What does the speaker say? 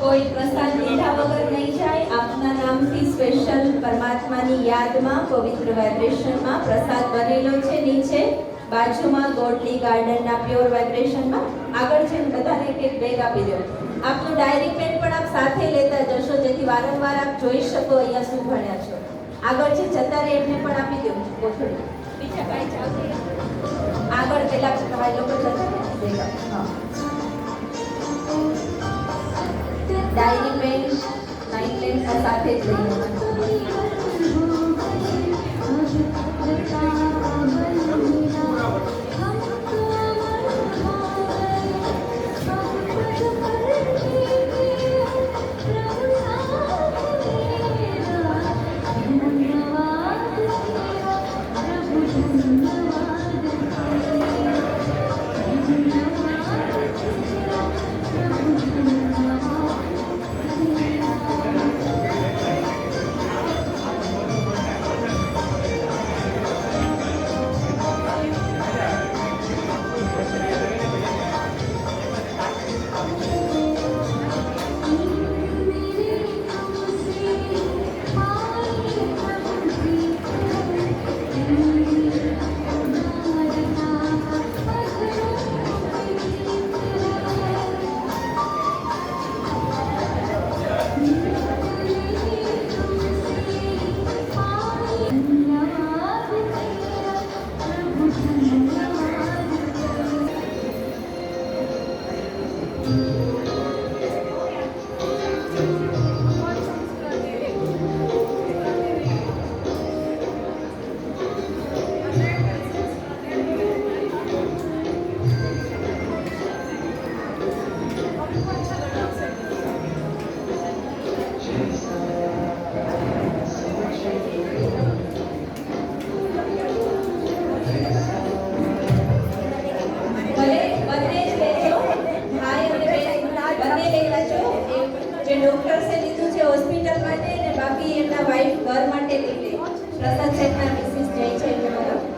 કોઈ પ્રસાદ લીધા વગર નહીં જાય. આપના નામથી સ્પેશિયલ પરમાત્માની યાદમાં પવિત્ર વાઇબ્રેશનમાં પ્રસાદ બનેલો છે. નીચે બાજુમાં ગોડલી ગાર્ડનના પ્યોર વાઇબ્રેશનમાં આગળ જઈને બધાને એક બેગ આપી દો. આપનું ડાયરી પેન પણ આપ સાથે લેતા જશો, જેથી વારંવાર આપ જોઈ શકો અહીંયા શું ભણ્યા છો. આગળ જે જતા રહે એમને પણ આપી દો કોથળી. બીજા કાંઈ ચાલશે આગળ પેલા તમારા લોકો જતા રહે બેગ આપો. ડાયરી પેન નાઇટ લેમ્પ સાથે જ લઈને ડોક્ટર્સે લીધું છે હોસ્પિટલ માટે, અને બાકી એમના વાઈફ ઘર માટે લઈ લે. પ્રસાદ સાહેબના મિસિસ જાય છે એટલે બધા